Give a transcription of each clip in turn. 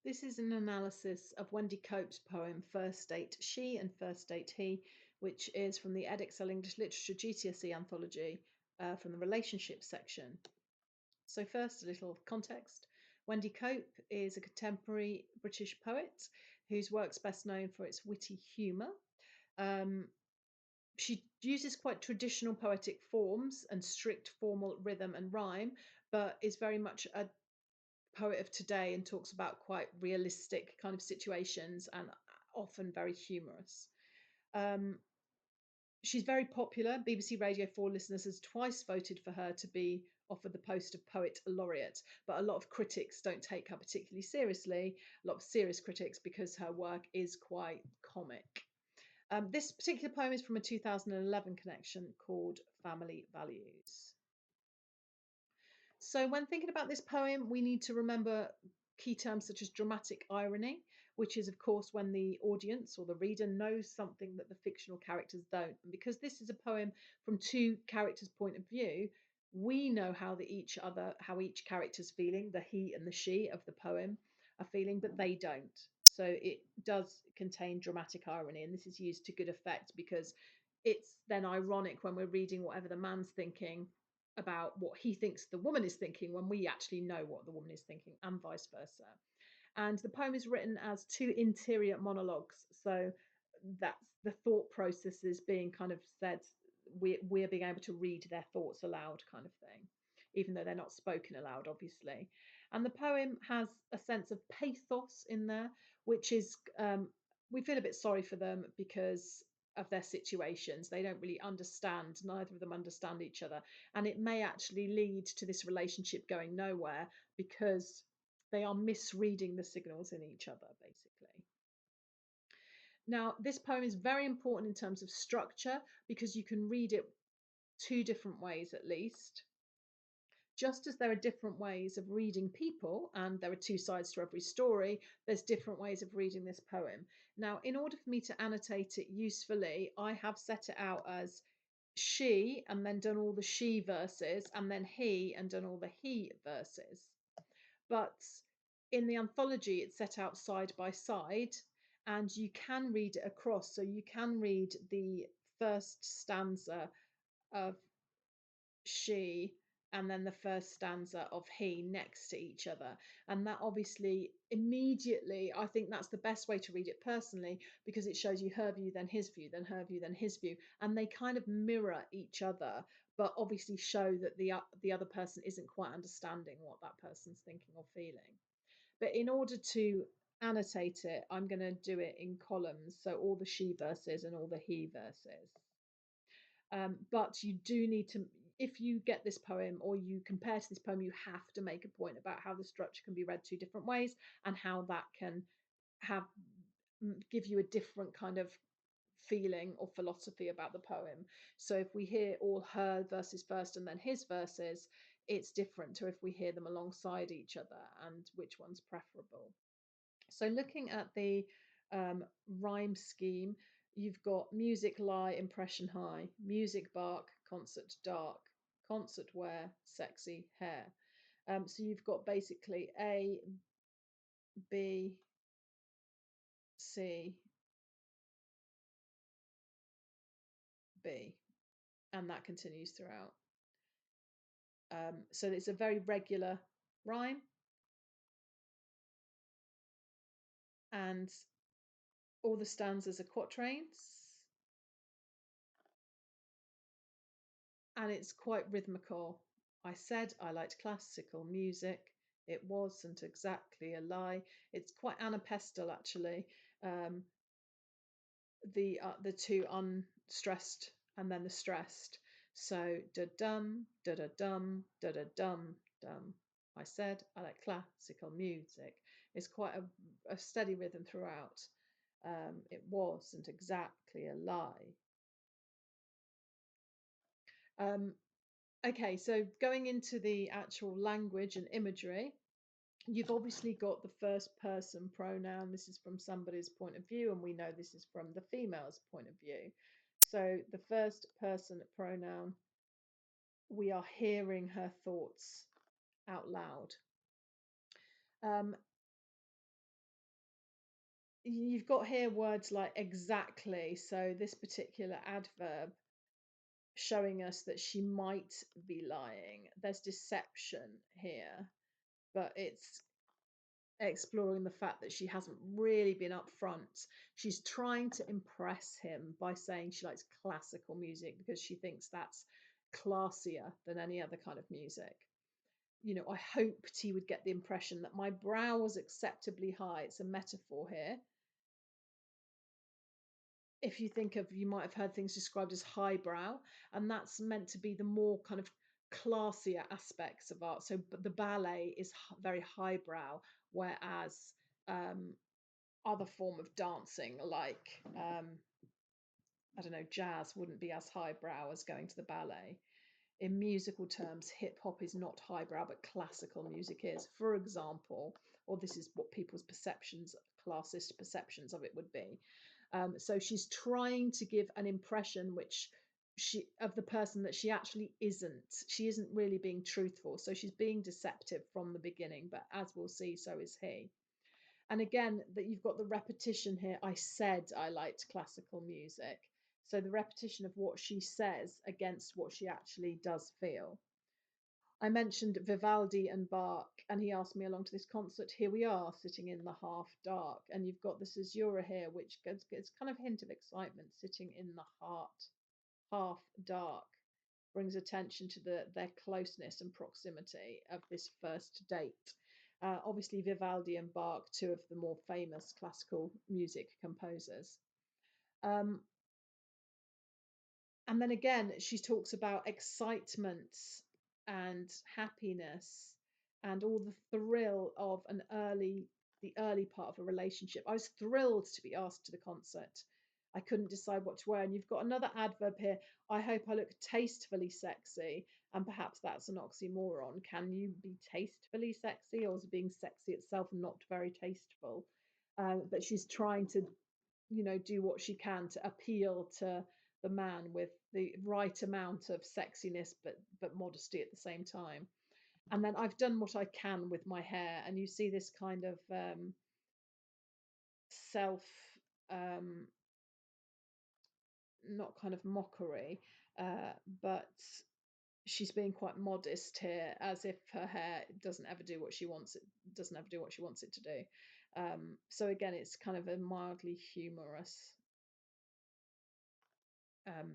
This is an analysis of Wendy Cope's poem First Date She and First Date He, which is from the Edexcel English Literature GCSE anthology from the relationship section. So, first, a little context. Wendy Cope is a contemporary British poet whose work's best known for its witty humour. Um, she uses quite traditional poetic forms and strict formal rhythm and rhyme, but is very much a poet of today and talks about quite realistic kind of situations and often very humorous. Um, she's very popular. BBC Radio 4 listeners has twice voted for her to be offered the post of poet laureate, but a lot of critics don't take her particularly seriously, a lot of serious critics, because her work is quite comic. This particular poem is from a 2011 collection called Family Values. So, when thinking about this poem, we need to remember key terms such as dramatic irony, which is, of course, when the audience or the reader knows something that the fictional characters don't. And because this is a poem from two characters' point of view, we know how each character's feeling, the he and the she of the poem are feeling, but they don't. So it does contain dramatic irony, and this is used to good effect because it's then ironic when we're reading whatever the man's thinking about what he thinks the woman is thinking when we actually know what the woman is thinking, and vice versa. And the poem is written as two interior monologues. So that's the thought processes being kind of said, we're being able to read their thoughts aloud, kind of thing, even though they're not spoken aloud, obviously. And the poem has a sense of pathos in there, which is, we feel a bit sorry for them because of their situations. They don't really understand, neither of them understand each other. And it may actually lead to this relationship going nowhere because they are misreading the signals in each other, basically. Now, this poem is very important in terms of structure because you can read it two different ways at least. Just as there are different ways of reading people, and there are two sides to every story, there's different ways of reading this poem. Now, in order for me to annotate it usefully, I have set it out as she and then done all the she verses, and then he and done all the he verses. But in the anthology, it's set out side by side, and you can read it across. So you can read the first stanza of she and then the first stanza of he next to each other. And that obviously immediately, I think that's the best way to read it personally, because it shows you her view, then his view, then her view, then his view. And they kind of mirror each other, but obviously show that the other person isn't quite understanding what that person's thinking or feeling. But in order to annotate it, I'm going to do it in columns. So all the she verses and all the he verses. But you do need to, if you get this poem or you compare to this poem, you have to make a point about how the structure can be read two different ways and how that can have give you a different kind of feeling or philosophy about the poem. So if we hear all her verses first and then his verses, it's different to if we hear them alongside each other and which one's preferable. So looking at the um, rhyme scheme, you've got music lie, impression high, music bark, concert dark, concert wear, sexy hair. So you've got basically A, B, C, B, and that continues throughout. So it's a very regular rhyme, and all the stanzas are quatrains, and it's quite rhythmical. I said I liked classical music. It wasn't exactly a lie. It's quite anapestal, actually. Um, the two unstressed and then the stressed. So da dum da da dum da da dum dum. I said I like classical music. It's quite a steady rhythm throughout. It wasn't exactly a lie. Um, Okay, so going into the actual language and imagery, you've obviously got the first person pronoun. This is from somebody's point of view, and we know this is from the female's point of view. So the first person pronoun, we are hearing her thoughts out loud. Um, You've got here words like exactly. So this particular adverb showing us that she might be lying. There's deception here, but it's exploring the fact that she hasn't really been upfront. She's trying to impress him by saying she likes classical music because she thinks that's classier than any other kind of music. I hoped he would get the impression that my brow was acceptably high. It's a metaphor here. If you think of, you might have heard things described as highbrow, and that's meant to be the more kind of classier aspects of art. So the ballet is very highbrow, whereas other form of dancing like I don't know, jazz wouldn't be as highbrow as going to the ballet. In musical terms, hip hop is not highbrow, but classical music is, for example, or this is what people's perceptions, classist perceptions of it would be. So she's trying to give an impression which she of the person that she actually isn't. She isn't really being truthful. So she's being deceptive from the beginning, but as we'll see, so is he. And again, that you've got the repetition here. I said I liked classical music. So the repetition of what she says against what she actually does feel. I mentioned Vivaldi and Bach, and he asked me along to this concert. Here we are, sitting in the half dark, and you've got the caesura here, which gets kind of hint of excitement, sitting in the half dark, brings attention to their closeness and proximity of this first date. Obviously, Vivaldi and Bach, two of the more famous classical music composers. Um, and then again, she talks about excitement and happiness and all the thrill of the early part of a relationship. I was thrilled to be asked to the concert. I couldn't decide what to wear. And you've got another adverb here. I hope I look tastefully sexy. And perhaps that's an oxymoron. Can you be tastefully sexy, or is being sexy itself not very tasteful? But she's trying to do what she can to appeal to the man with the right amount of sexiness but modesty at the same time. And then I've done what I can with my hair, and you see this kind of self um not kind of mockery, but she's being quite modest here, as if her hair doesn't ever do what she wants it to do. So again, it's kind of a mildly humorous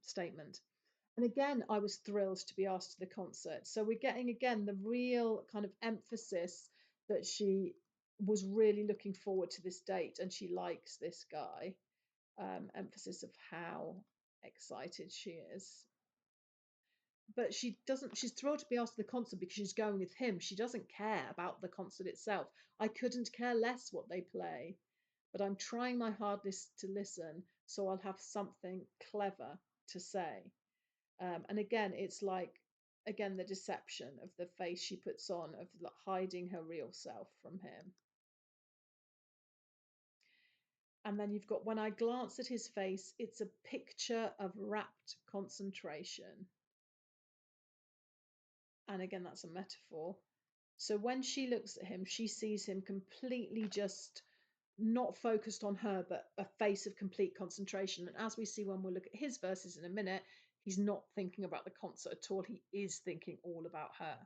statement. And again, I was thrilled to be asked to the concert. So we're getting again the real kind of emphasis that she was really looking forward to this date and she likes this guy. Emphasis of how excited she is. But she doesn't, she's thrilled to be asked to the concert because she's going with him. She doesn't care about the concert itself. I couldn't care less what they play, but I'm trying my hardest to listen so I'll have something clever to say. And again, it's like, again, the deception of the face she puts on of hiding her real self from him. And then you've got, when I glance at his face, it's a picture of rapt concentration. And again, that's a metaphor. So when she looks at him, she sees him completely just not focused on her, but a face of complete concentration. And as we see when we look at his verses in a minute, he's not thinking about the concert at all. He is thinking all about her.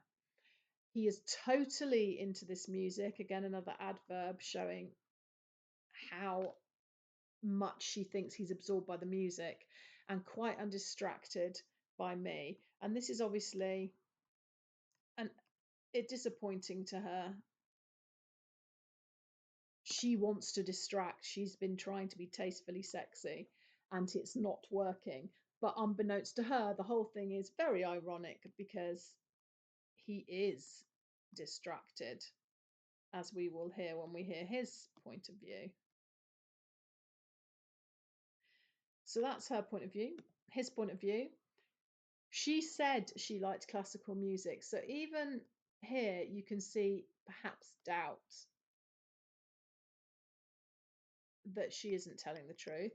He is totally into this music. Again, another adverb showing how much she thinks he's absorbed by the music and quite undistracted by me. And this is obviously an it disappointing to her. She wants to distract. She's been trying to be tastefully sexy and it's not working. But unbeknownst to her, the whole thing is very ironic because he is distracted, as we will hear when we hear his point of view. So that's her point of view. His point of view. She said she liked classical music. So even here, you can see perhaps doubt that she isn't telling the truth.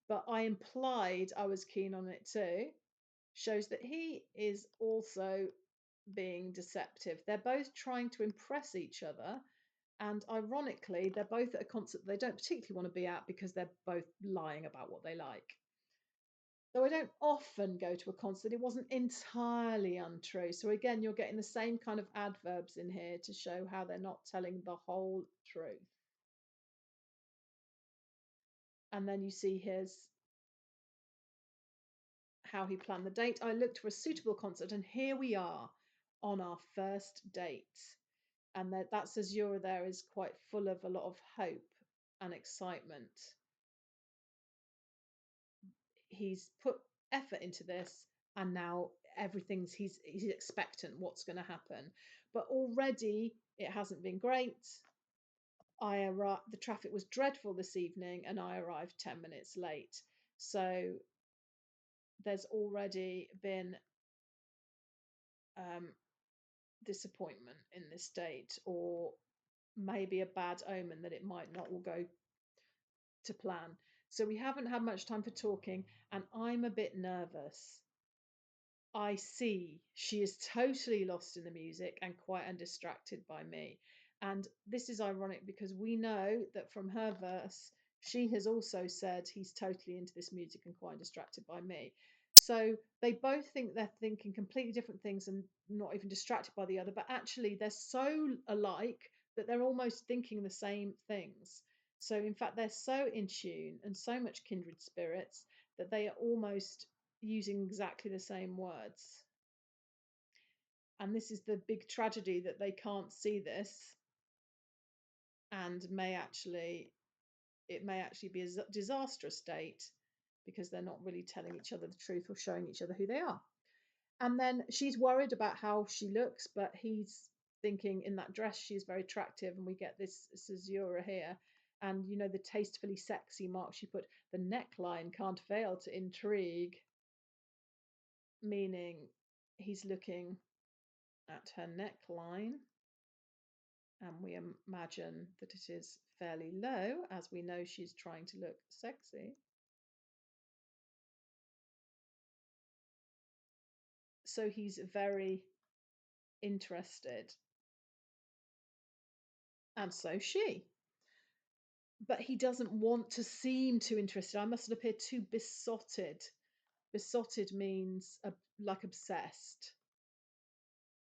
But I implied I was keen on it too. Shows that he is also being deceptive. They're both trying to impress each other, And ironically, they're both at a concert they don't particularly want to be at because they're both lying about what they like. Though I don't often go to a concert, it wasn't entirely untrue. So again, you're getting the same kind of adverbs in here to show how they're not telling the whole truth. And then you see his how he planned the date. I looked for a suitable concert, and here we are on our first date. And that caesura there is quite full of a lot of hope and excitement. He's put effort into this, and now he's expectant what's going to happen. But already it hasn't been great. The traffic was dreadful this evening, and I arrived 10 minutes late. So there's already been um, disappointment in this date, or maybe a bad omen that it might not all go to plan. So we haven't had much time for talking, and I'm a bit nervous. I see she is totally lost in the music and quite undistracted by me. And this is ironic because we know that from her verse, she has also said he's totally into this music and quite distracted by me. So they both think they're thinking completely different things and not even distracted by the other, but actually they're so alike that they're almost thinking the same things. So, in fact, they're so in tune and so much kindred spirits that they are almost using exactly the same words. And this is the big tragedy that they can't see this, and it may actually be a disastrous date because they're not really telling each other the truth or showing each other who they are. And then she's worried about how she looks, but he's thinking in that dress she's very attractive, and we get this caesura here. And the tastefully sexy mark she put, the neckline can't fail to intrigue, meaning he's looking at her neckline, and we imagine that it is fairly low, as we know she's trying to look sexy. So he's very interested, and so she. But he doesn't want to seem too interested. I mustn't appear too besotted. Besotted means like obsessed.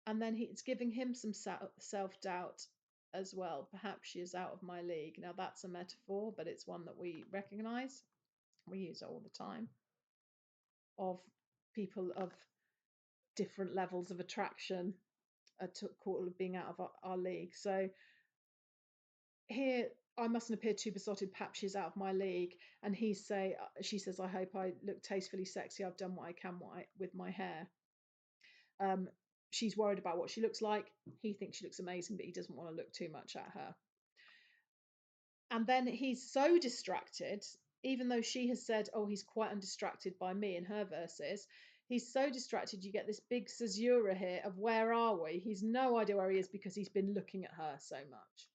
And then it's giving him some self doubt as well. Perhaps she is out of my league. Now, that's a metaphor, but it's one that we recognize. We use it all the time, of people of different levels of attraction being out of our league. So here, I mustn't appear too besotted. Perhaps she's out of my league. And she says, I hope I look tastefully sexy. I've done what I can with my hair. Um, she's worried about what she looks like. He thinks she looks amazing, but he doesn't want to look too much at her. And then he's so distracted, even though she has said, oh, he's quite undistracted by me in her verses. He's so distracted, you get this big caesura here of where are we? He's no idea where he is because he's been looking at her so much.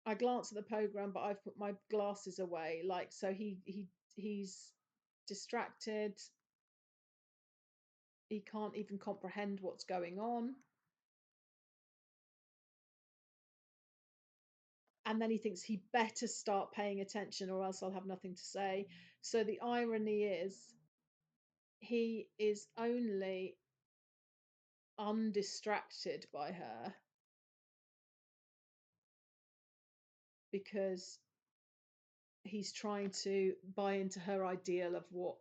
I glance at the program, but I've put my glasses away. So he's distracted. He can't even comprehend what's going on. And then he thinks he better start paying attention or else I'll have nothing to say. So the irony is he is only undistracted by her because he's trying to buy into her ideal of what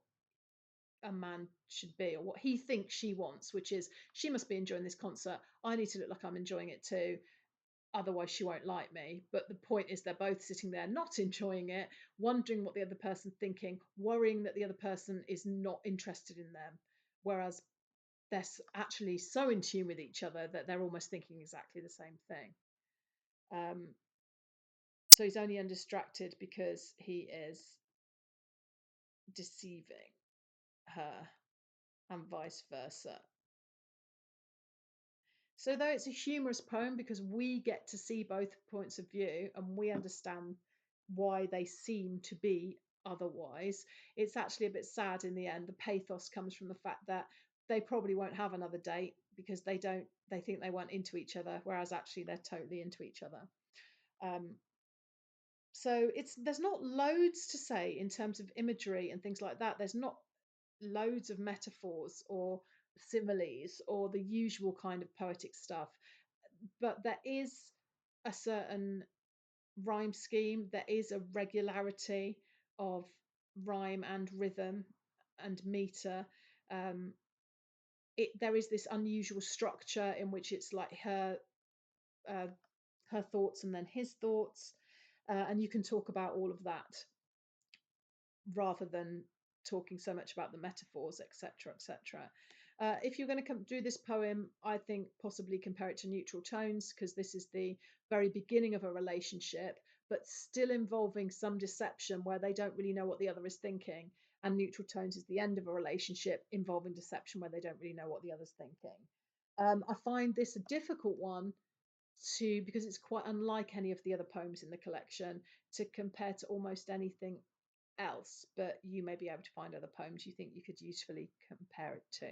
a man should be, or what he thinks she wants, which is she must be enjoying this concert. I need to look like I'm enjoying it too. Otherwise, she won't like me. But the point is, they're both sitting there not enjoying it, wondering what the other person's thinking, worrying that the other person is not interested in them. Whereas they're actually so in tune with each other that they're almost thinking exactly the same thing. So he's only undistracted because he is deceiving her, and vice versa. So, though it's a humorous poem because we get to see both points of view and we understand why they seem to be otherwise, it's actually a bit sad in the end. The pathos comes from the fact that they probably won't have another date because they don't they think they weren't into each other, whereas actually they're totally into each other. Um, so there's not loads to say in terms of imagery and things like that. There's not loads of metaphors or similes or the usual kind of poetic stuff, but there is a certain rhyme scheme. There is a regularity of rhyme and rhythm and meter. Um, there is this unusual structure in which it's like uh, her thoughts and then his thoughts, and you can talk about all of that rather than talking so much about the metaphors, etc., etc. If you're going to do this poem, I think possibly compare it to Neutral Tones, because this is the very beginning of a relationship, but still involving some deception where they don't really know what the other is thinking. And Neutral Tones is the end of a relationship involving deception where they don't really know what the other's thinking. I find this a difficult one because it's quite unlike any of the other poems in the collection, to compare to almost anything else, but you may be able to find other poems you think you could usefully compare it to.